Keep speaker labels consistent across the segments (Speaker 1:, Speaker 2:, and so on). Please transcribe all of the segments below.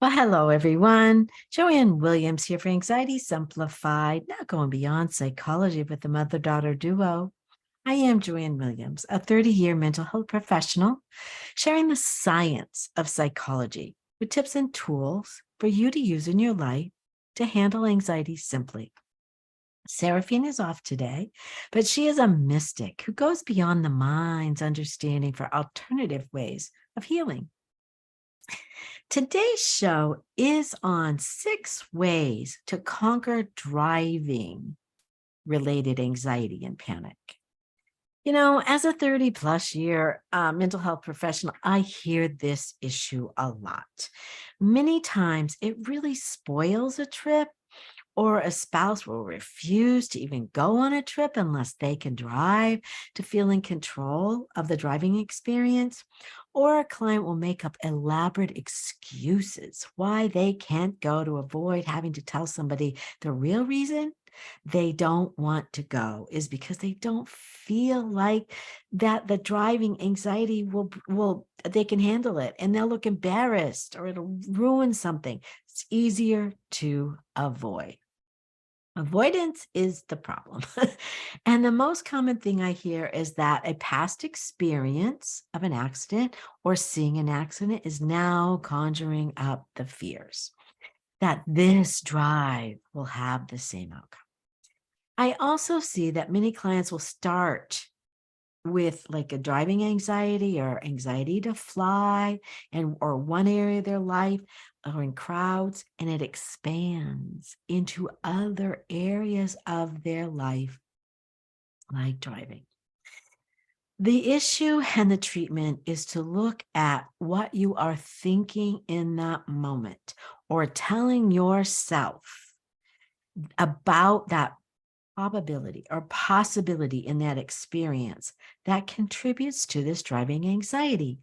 Speaker 1: Well, hello, everyone. Joanne Williams here for Anxiety Simplified, now going beyond psychology with the mother-daughter duo. I am Joanne Williams, a 30-year mental health professional, sharing the science of psychology with tips and tools for you to use in your life to handle anxiety simply. Seraphine is off today, but she is a mystic who goes beyond the mind's understanding for alternative ways of healing. Today's show is on 6 ways to conquer driving related anxiety and panic. As a 30 plus year mental health professional, I hear this issue a lot. Many times it really spoils a trip, or a spouse will refuse to even go on a trip unless they can drive to feel in control of the driving experience, or a client will make up elaborate excuses why they can't go to avoid having to tell somebody the real reason they don't want to go is because they don't feel like that the driving anxiety will they can handle it, and they'll look embarrassed or it'll ruin something. It's easier to avoid. Avoidance is the problem. And the most common thing I hear is that a past experience of an accident or seeing an accident is now conjuring up the fears that this drive will have the same outcome. I also see that many clients will start with like a driving anxiety or anxiety to fly and or one area of their life or in crowds, and it expands into other areas of their life like driving. The issue and the treatment is to look at what you are thinking in that moment or telling yourself about that probability or possibility in that experience that contributes to this driving anxiety.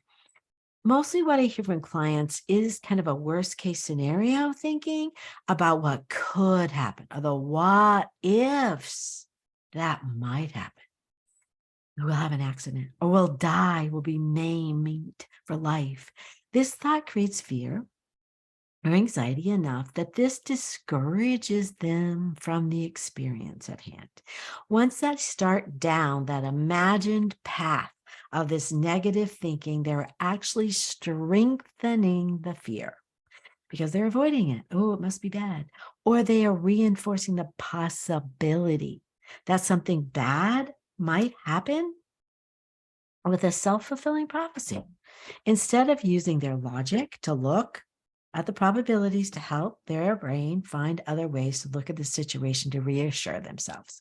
Speaker 1: Mostly what I hear from clients is kind of a worst case scenario thinking about what could happen, or the what ifs that might happen. We'll have an accident, or we'll die, we'll be maimed for life. This thought creates fear or anxiety enough that this discourages them from the experience at hand. Once they start down that imagined path of this negative thinking, they're actually strengthening the fear because they're avoiding it. Oh, it must be bad. Or they are reinforcing the possibility that something bad might happen with a self-fulfilling prophecy. Instead of using their logic to look at the probabilities to help their brain find other ways to look at the situation to reassure themselves.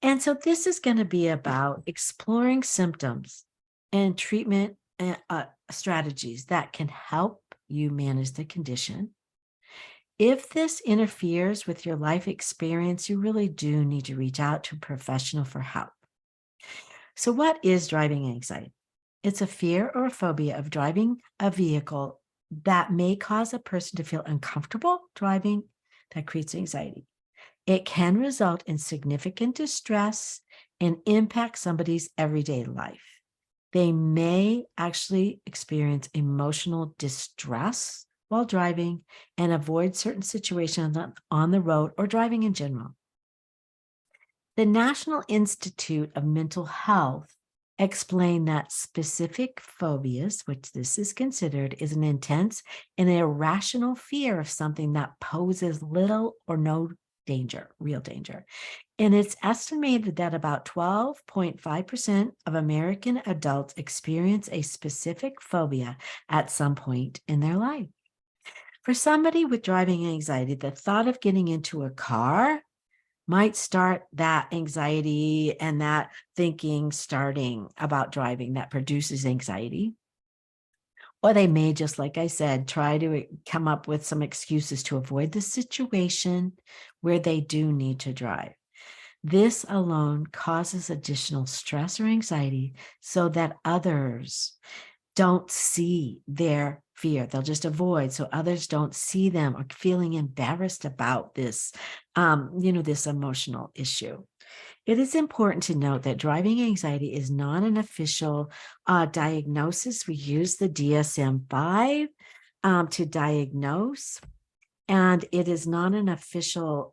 Speaker 1: And so this is going to be about exploring symptoms and treatment strategies that can help you manage the condition. If this interferes with your life experience, you really do need to reach out to a professional for help. So what is driving anxiety? It's a fear or a phobia of driving a vehicle that may cause a person to feel uncomfortable driving that creates anxiety. It can result in significant distress and impact somebody's everyday life. They may actually experience emotional distress while driving and avoid certain situations on the road or driving in general. The National Institute of Mental Health explained that specific phobias, which this is considered, is an intense and irrational fear of something that poses little or no danger, real danger. And it's estimated that about 12.5% of American adults experience a specific phobia at some point in their life. For somebody with driving anxiety, the thought of getting into a car might start that anxiety and that thinking starting about driving that produces anxiety. Or they may, just like I said, try to come up with some excuses to avoid the situation where they do need to drive. This alone causes additional stress or anxiety so that others don't see their fear. They'll just avoid so others don't see them or feeling embarrassed about this, this emotional issue. It is important to note that driving anxiety is not an official diagnosis. We use the DSM-5 to diagnose. And it is not an official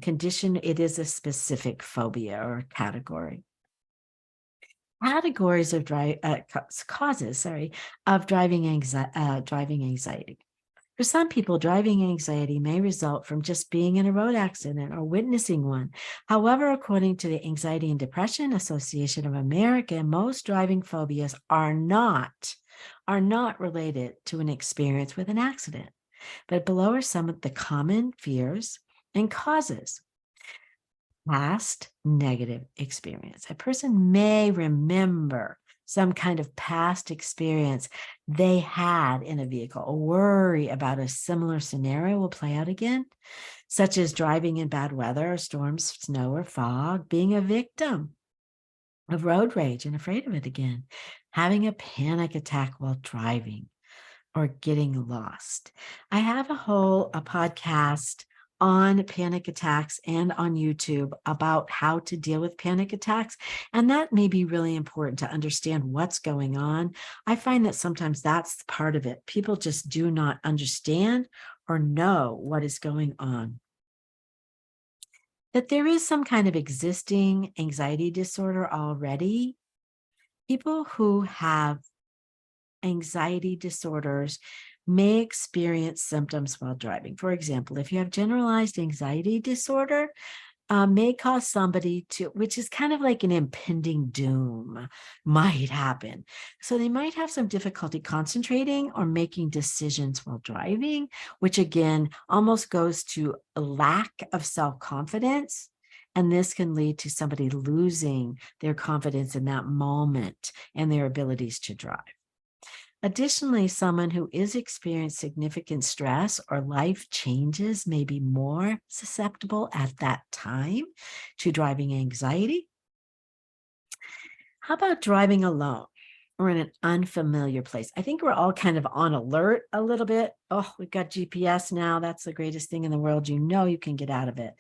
Speaker 1: condition. It is a specific phobia or category. Categories of causes of driving anxiety. For some people, driving anxiety may result from just being in a road accident or witnessing one. However, according to the Anxiety and Depression Association of America, most driving phobias are not related to an experience with an accident. But below are some of the common fears and causes. Past negative experience. A person may remember some kind of past experience they had in a vehicle, or worry about a similar scenario will play out again, such as driving in bad weather, or storms, snow, or fog, being a victim of road rage and afraid of it again, having a panic attack while driving, or getting lost. I have a podcast on panic attacks and on YouTube about how to deal with panic attacks. And that may be really important to understand what's going on. I find that sometimes that's part of it. People just do not understand or know what is going on. That there is some kind of existing anxiety disorder already. People who have anxiety disorders may experience symptoms while driving. For example, if you have generalized anxiety disorder, may cause somebody to, which is kind of like an impending doom might happen. So they might have some difficulty concentrating or making decisions while driving, which again almost goes to a lack of self-confidence. And this can lead to somebody losing their confidence in that moment and their abilities to drive. Additionally, someone who is experiencing significant stress or life changes may be more susceptible at that time to driving anxiety. How about driving alone or in an unfamiliar place? I think we're all kind of on alert a little bit. Oh, we've got GPS now. That's the greatest thing in the world. You know you can get out of it.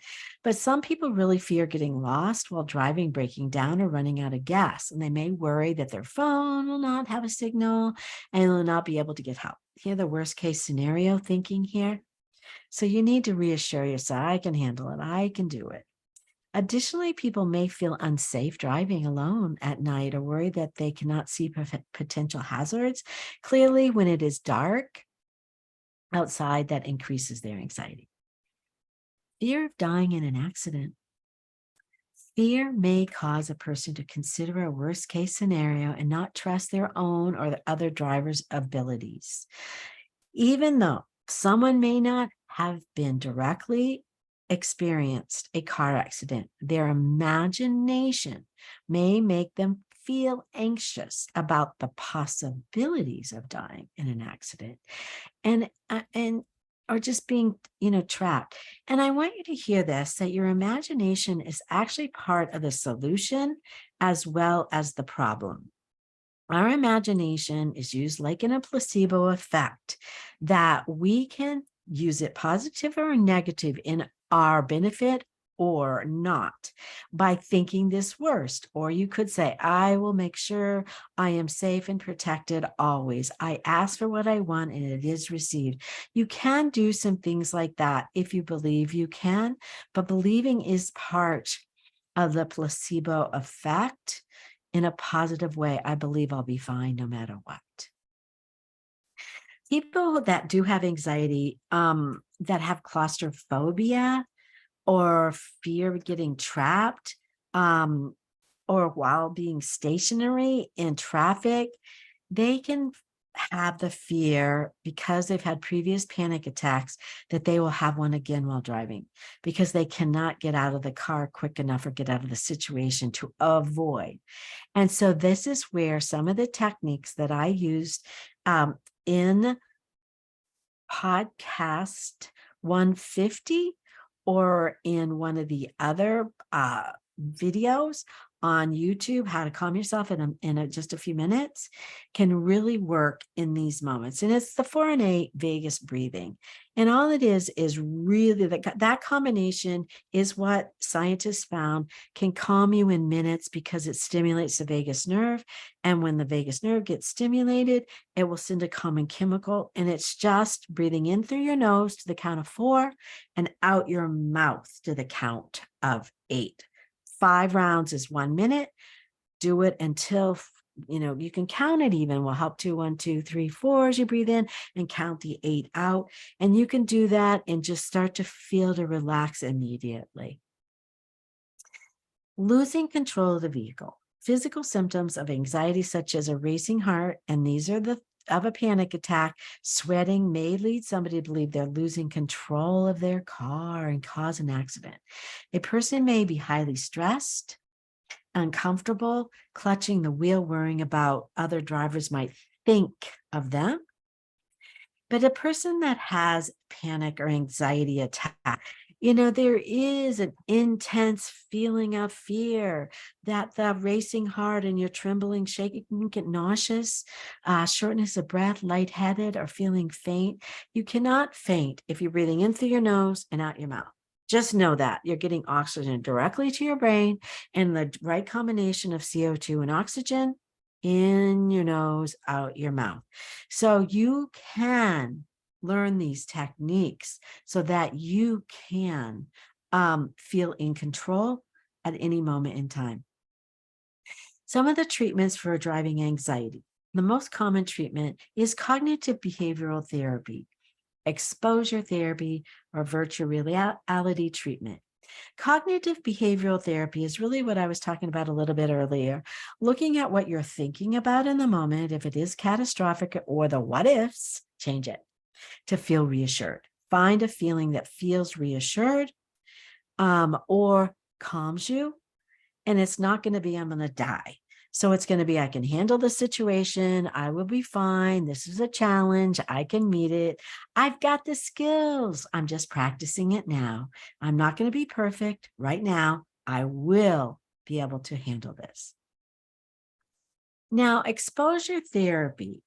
Speaker 1: But some people really fear getting lost while driving, breaking down, or running out of gas. And they may worry that their phone will not have a signal and will not be able to get help. Hear the worst case scenario thinking here. So you need to reassure yourself, I can handle it. I can do it. Additionally, people may feel unsafe driving alone at night or worry that they cannot see potential hazards clearly when it is dark outside. That increases their anxiety. Fear of dying in an accident. Fear may cause a person to consider a worst case scenario and not trust their own or the other driver's abilities. Even though someone may not have been directly experienced a car accident, their imagination may make them feel anxious about the possibilities of dying in an accident and or just being, trapped. And I want you to hear this, that your imagination is actually part of the solution as well as the problem. Our imagination is used like in a placebo effect, that we can use it positive or negative in our benefit or not by thinking this worst. Or you could say, I will make sure I am safe and protected always. I ask for what I want and it is received. You can do some things like that if you believe you can, but believing is part of the placebo effect. In a positive way, I believe I'll be fine no matter what. People that do have anxiety, that have claustrophobia or fear of getting trapped, or while being stationary in traffic, they can have the fear, because they've had previous panic attacks, that they will have one again while driving, because they cannot get out of the car quick enough or get out of the situation to avoid. And so this is where some of the techniques that I used in podcast 150 or in one of the other videos on YouTube, how to calm yourself in just a few minutes, can really work in these moments. And it's the 4 and 8 vagus breathing. And all it is really that combination is what scientists found can calm you in minutes because it stimulates the vagus nerve. And when the vagus nerve gets stimulated, it will send a calming chemical. And it's just breathing in through your nose to the count of 4 and out your mouth to the count of 8. 5 rounds is 1 minute. Do it until, you can count it even. Will help 2, 1, 2, 3, 4 as you breathe in and count the 8 out. And you can do that and just start to feel to relax immediately. Losing control of the vehicle. Physical symptoms of anxiety, such as a racing heart, and these are of a panic attack, sweating, may lead somebody to believe they're losing control of their car and cause an accident. A person may be highly stressed, uncomfortable, clutching the wheel, worrying about other drivers might think of them. But a person that has panic or anxiety attack, there is an intense feeling of fear, that the racing heart and you're trembling, shaking, you can get nauseous, shortness of breath, lightheaded, or feeling faint. You cannot faint if you're breathing in through your nose and out your mouth. Just know that you're getting oxygen directly to your brain, and the right combination of CO2 and oxygen in your nose, out your mouth. So you can learn these techniques so that you can feel in control at any moment in time. Some of the treatments for driving anxiety. The most common treatment is cognitive behavioral therapy, exposure therapy, or virtual reality treatment. Cognitive behavioral therapy is really what I was talking about a little bit earlier, looking at what you're thinking about in the moment. If it is catastrophic or the what ifs, change it to feel reassured. Find a feeling that feels reassured or calms you. And it's not going to be, I'm going to die. So it's going to be, I can handle the situation. I will be fine. This is a challenge. I can meet it. I've got the skills. I'm just practicing it now. I'm not going to be perfect right now. I will be able to handle this. Now, exposure therapy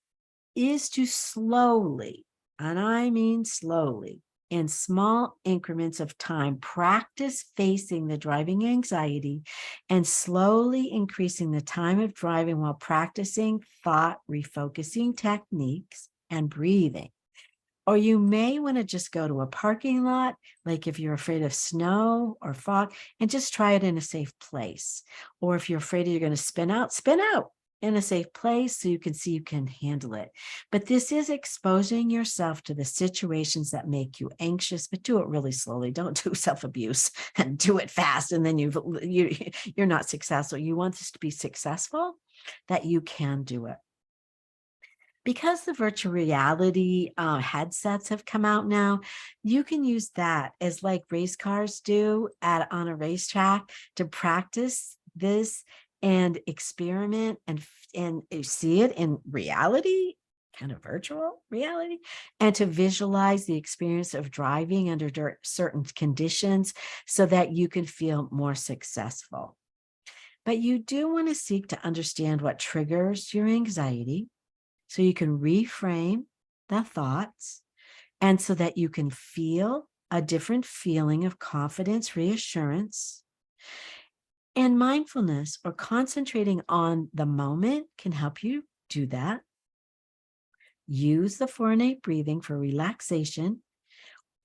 Speaker 1: is to slowly, and I mean slowly, in small increments of time, practice facing the driving anxiety and slowly increasing the time of driving while practicing thought refocusing techniques and breathing. Or you may want to just go to a parking lot, like if you're afraid of snow or fog, and just try it in a safe place. Or if you're afraid you're going to spin out in a safe place so you can see you can handle it. But this is exposing yourself to the situations that make you anxious, but do it really slowly. Don't do self-abuse and do it fast. And then you're not successful. You want this to be successful, that you can do it. Because the virtual reality headsets have come out now, you can use that as like race cars do on a racetrack to practice this and experiment and see it in reality, kind of virtual reality, and to visualize the experience of driving under certain conditions so that you can feel more successful. But you do want to seek to understand what triggers your anxiety so you can reframe the thoughts and so that you can feel a different feeling of confidence, reassurance. And mindfulness or concentrating on the moment can help you do that. Use the 4 and 8 breathing for relaxation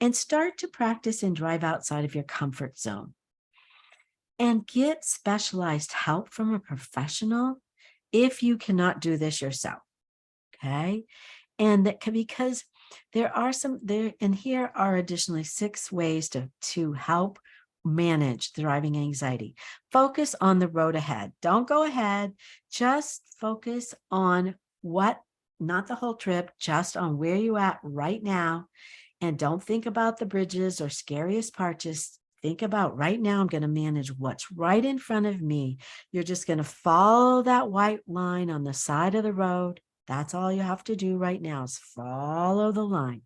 Speaker 1: and start to practice and drive outside of your comfort zone. And get specialized help from a professional if you cannot do this yourself. Okay. And that because there are and here are additionally 6 ways to help manage driving anxiety. Focus on the road ahead. Don't go ahead. Just focus on not the whole trip, just on where you're at right now. And don't think about the bridges or scariest parts. Just think about right now, I'm going to manage what's right in front of me. You're just going to follow that white line on the side of the road. That's all you have to do right now is follow the line.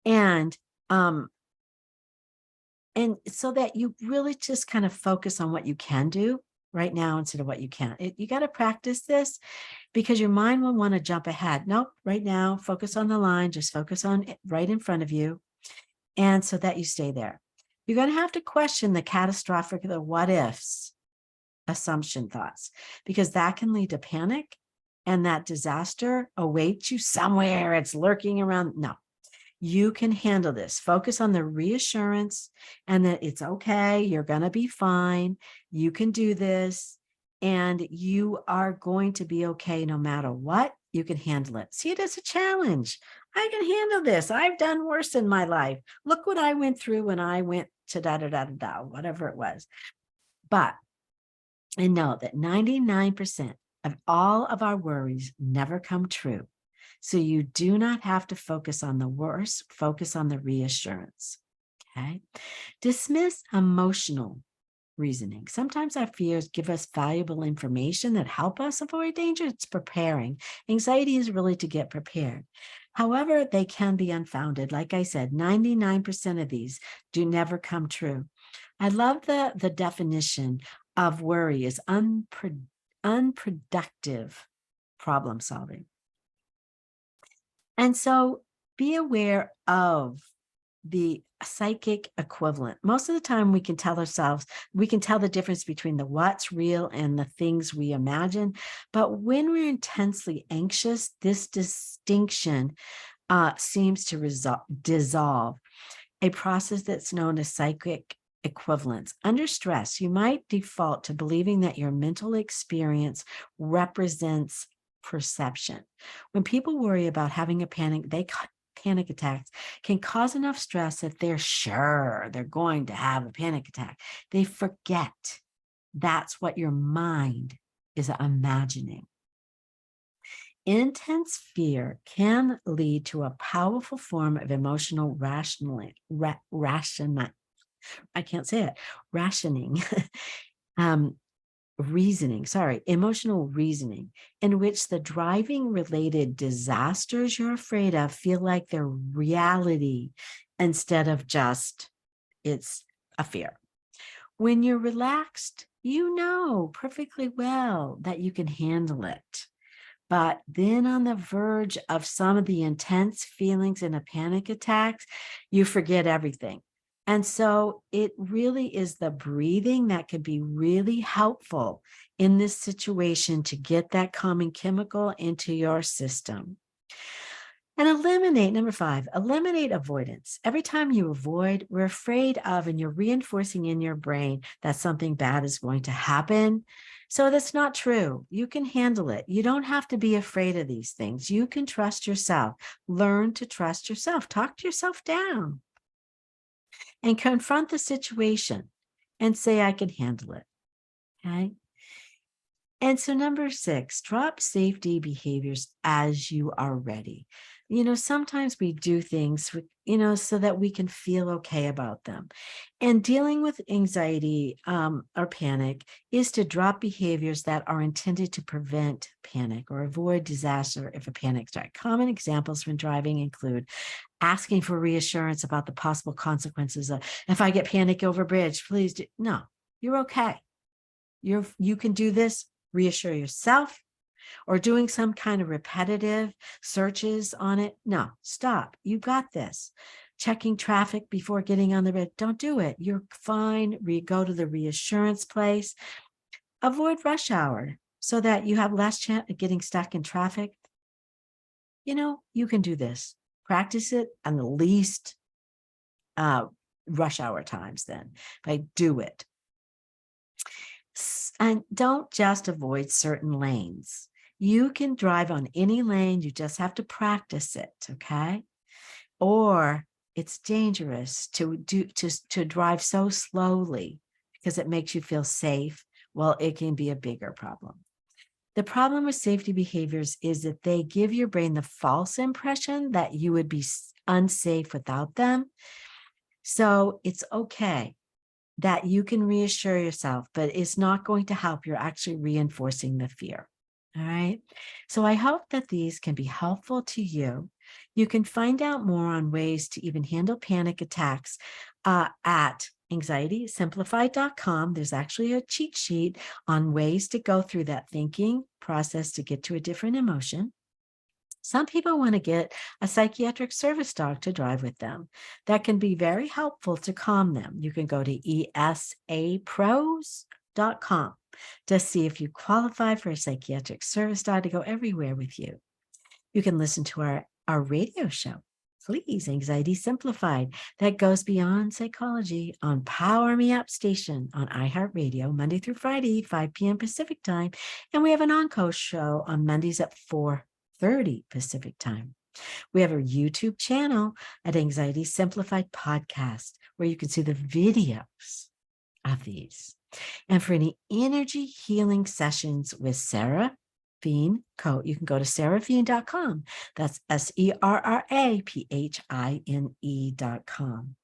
Speaker 1: And And so that you really just kind of focus on what you can do right now instead of what you can't. You got to practice this because your mind will want to jump ahead. Nope, right now, focus on the line, just focus on it right in front of you. And so that you stay there. You're going to have to question the catastrophic, the what ifs, assumption thoughts, because that can lead to panic and that disaster awaits you somewhere. It's lurking around. No, you can handle this. Focus on the reassurance and that it's okay. You're going to be fine. You can do this and you are going to be okay no matter what. You can handle it. See it as a challenge. I can handle this. I've done worse in my life. Look what I went through when I went to da da da da da, whatever it was. But and know that 99% of all of our worries never come true. So you do not have to focus on the worst, focus on the reassurance. Okay. Dismiss emotional reasoning. Sometimes our fears give us valuable information that help us avoid danger. It's preparing. Anxiety is really to get prepared. However, they can be unfounded. Like I said, 99% of these do never come true. I love the definition of worry is unproductive problem solving. And so be aware of the psychic equivalent. Most of the time we can tell ourselves, we can tell the difference between the what's real and the things we imagine. But when we're intensely anxious, this distinction seems to dissolve, a process that's known as psychic equivalence. Under stress, you might default to believing that your mental experience represents perception. When people worry about having a panic attacks can cause enough stress that they're sure they're going to have a panic attack. They forget that's what your mind is imagining. Intense fear can lead to a powerful form of emotional rationing. I can't say it. Rationing. Emotional reasoning, in which the driving related disasters you're afraid of feel like they're reality instead of just it's a fear. When you're relaxed, you know perfectly well that you can handle it. But then on the verge of some of the intense feelings in a panic attack, you forget everything. And so it really is the breathing that could be really helpful in this situation to get that calming chemical into your system. And eliminate, number 5, eliminate avoidance. Every time you avoid, we're afraid of, and you're reinforcing in your brain that something bad is going to happen. So that's not true. You can handle it. You don't have to be afraid of these things. You can trust yourself. Learn to trust yourself. Talk to yourself down and confront the situation and say, I can handle it. Okay. And so number 6, drop safety behaviors as you are ready. Sometimes we do things, so that we can feel okay about them. And dealing with anxiety or panic is to drop behaviors that are intended to prevent panic or avoid disaster if a panic strikes. Common examples when driving include asking for reassurance about the possible consequences of, if I get panic over bridge, please do. No, you're okay. You can do this. Reassure yourself, or doing some kind of repetitive searches on it. No, stop. You got this. Checking traffic before getting on the road. Don't do it. You're fine. Go to the reassurance place. Avoid rush hour so that you have less chance of getting stuck in traffic. You can do this. Practice it on the least rush hour times then. Do it. And don't just avoid certain lanes. You can drive on any lane. You just have to practice it, okay? Or it's dangerous to drive so slowly because it makes you feel safe. Well, it can be a bigger problem. The problem with safety behaviors is that they give your brain the false impression that you would be unsafe without them. So it's okay that you can reassure yourself, but it's not going to help. You're actually reinforcing the fear. All right. So I hope that these can be helpful to you. You can find out more on ways to even handle panic attacks at anxietysimplified.com. There's actually a cheat sheet on ways to go through that thinking process to get to a different emotion. Some people want to get a psychiatric service dog to drive with them. That can be very helpful to calm them. You can go to esapros.com to see if you qualify for a psychiatric service dog to go everywhere with you. You can listen to our radio show, Please, Anxiety Simplified, that goes beyond psychology on Power Me Up station on iHeartRadio, Monday through Friday, 5 p.m. Pacific time. And we have an encore show on Mondays at 4:30 Pacific time. We have a YouTube channel at Anxiety Simplified Podcast, where you can see the videos of these. And for any energy healing sessions with Sarah Fien Coat, you can go to seraphine.com. That's SERRAPHINE.com.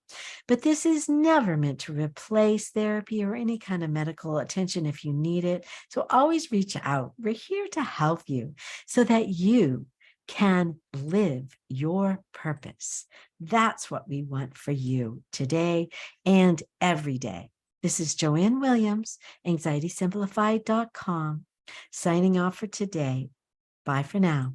Speaker 1: But this is never meant to replace therapy or any kind of medical attention if you need it. So always reach out. We're here to help you so that you can live your purpose. That's what we want for you today and every day. This is Joanne Williams, anxietysimplified.com, signing off for today. Bye for now.